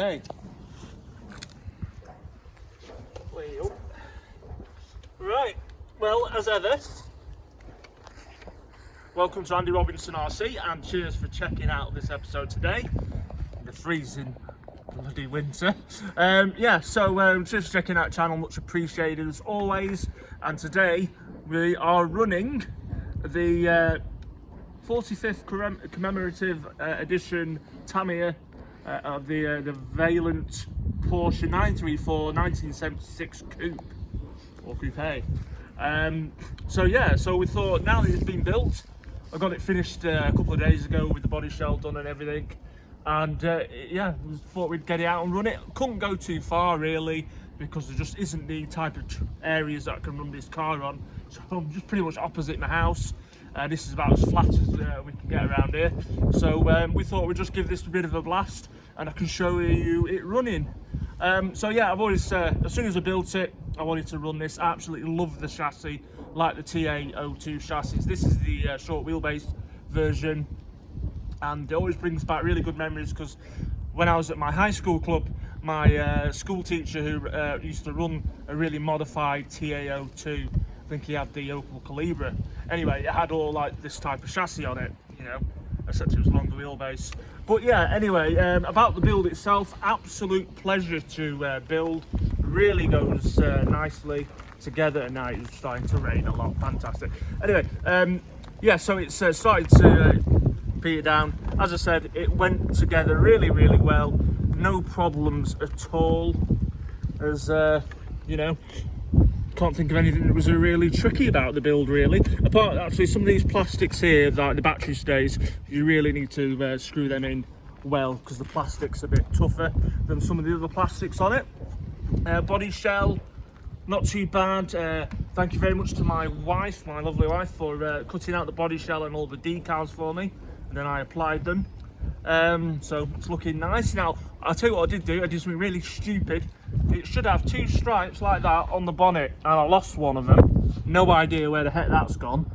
Okay. Way up. Right, well, as ever, welcome to Andy Robinson RC, and cheers for checking out this episode today in the freezing bloody winter. Just checking out the channel, much appreciated as always. And today we are running the 45th commemorative edition Tamiya of the Valent Porsche 934 1976 coupe or coupe. So we thought, now that it's been built, I got it finished a couple of days ago with the body shell done and everything, and we thought we'd get it out and run it. Couldn't go too far really, because there just isn't the type of areas that I can run this car on. So I'm just pretty much opposite my house. This is about as flat as we can get around here. So we thought we'd just give this a bit of a blast, and I can show you it running. I've always, as soon as I built it, I wanted to run this. I absolutely love the chassis, like the TA02 chassis. This is the short wheelbase version, and it always brings back really good memories, because when I was at my high school club, my school teacher who used to run a really modified TA02, I think he had the Opel Calibra. Anyway, it had all like this type of chassis on it, you know, except it was longer wheelbase. But yeah, anyway, about the build itself, absolute pleasure to build. Really goes nicely together, and now it's starting to rain a lot. Fantastic. Anyway, so it's started to peter down. As I said, it went together really, really well. No problems at all. As you know, can't think of anything that was really tricky about the build really, apart actually some of these plastics here, like the battery stays, you really need to screw them in well, because the plastic's a bit tougher than some of the other plastics on it. Body shell, not too bad. Thank you very much to my wife, my lovely wife, for cutting out the body shell and all the decals for me, and then I applied them. So it's looking nice. Now I'll tell you what I did something really stupid. It should have two stripes like that on the bonnet, and I lost one of them. No idea where the heck that's gone.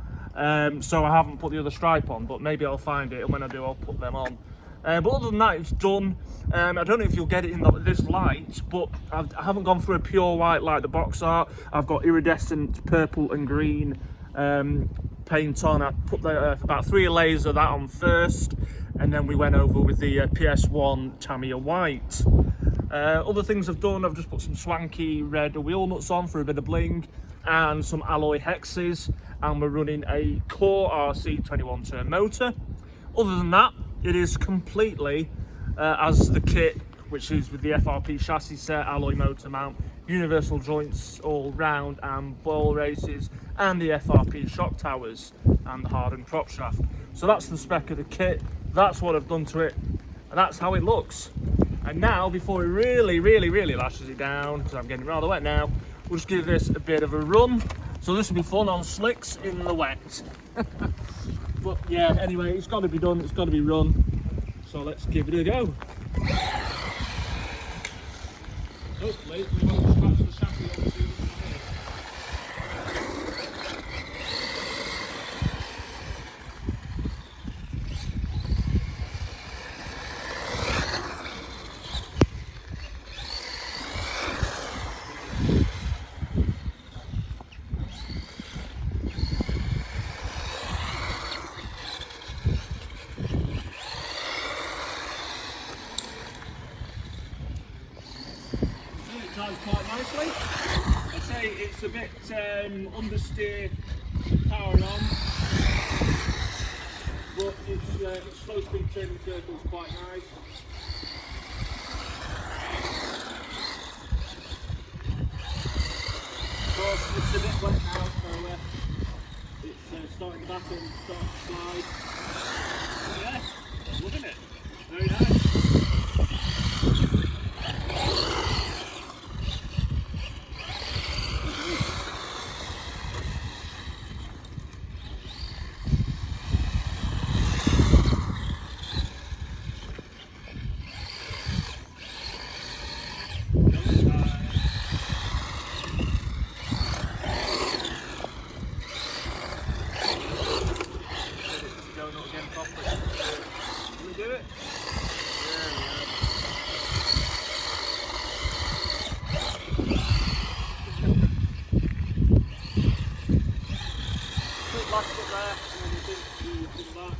So I haven't put the other stripe on, but maybe I'll find it, and when I do I'll put them on. But other than that, it's done. I don't know if you'll get it in this light, but I haven't gone for a pure white like the box art. I've got iridescent purple and green paint on. I put about 3 layers of that on first, and then we went over with the PS1 Tamiya white. Other things I've done, I've just put some swanky red wheel nuts on for a bit of bling, and some alloy hexes, and we're running a Core RC 21 turn motor. Other than that, it is completely as the kit, which is with the FRP chassis set, alloy motor mount, universal joints all round, and ball races, and the FRP shock towers, and the hardened prop shaft. So that's the spec of the kit, that's what I've done to it, and that's how it looks. And now, before it really lashes it down, because I'm getting rather wet now, we'll just give this a bit of a run. So this will be fun on slicks in the wet. But yeah, anyway, it's got to be done, it's got to be run. So let's give it a go. Hopefully we won't scratch the chassis on the seat. Quite nicely. I'd say it's a bit understeer, power on, but it's slow speed turning circles quite nice. Of course, it's a bit wet now, so it's starting to back and start to slide. So yeah, I'm loving it. Very nice. Can we do it? back up there, and then you think you come back.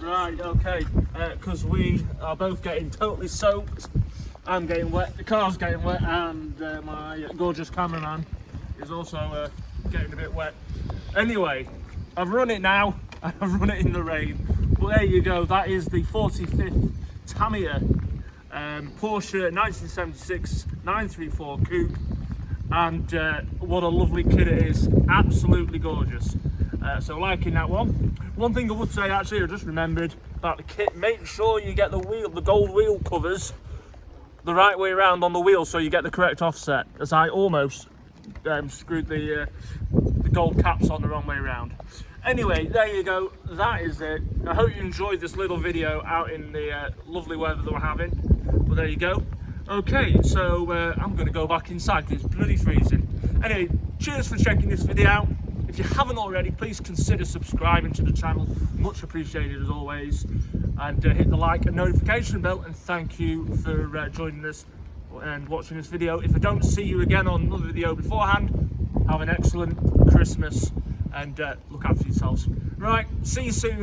Right, okay, because we are both getting totally soaked. I'm getting wet, the car's getting wet, and my gorgeous cameraman is also getting a bit wet. Anyway, I've run it now, I've run it in the rain. But there you go, that is the 45th Tamiya Porsche 1976 934 coupe. And what a lovely kit it is, absolutely gorgeous. So liking that one. One thing I would say, actually, I just remembered about the kit, make sure you get the gold wheel covers the right way around on the wheel so you get the correct offset, as I almost screwed the gold caps on the wrong way around. Anyway, there you go, that is it. I hope you enjoyed this little video out in the lovely weather that we're having. But there you go. Okay, so I'm going to go back inside because it's bloody freezing. Anyway, cheers for checking this video out. If you haven't already, please consider subscribing to the channel. Much appreciated as always. And hit the like and notification bell. And thank you for joining us and watching this video. If I don't see you again on another video beforehand, have an excellent Christmas and look after yourselves. Right, see you soon.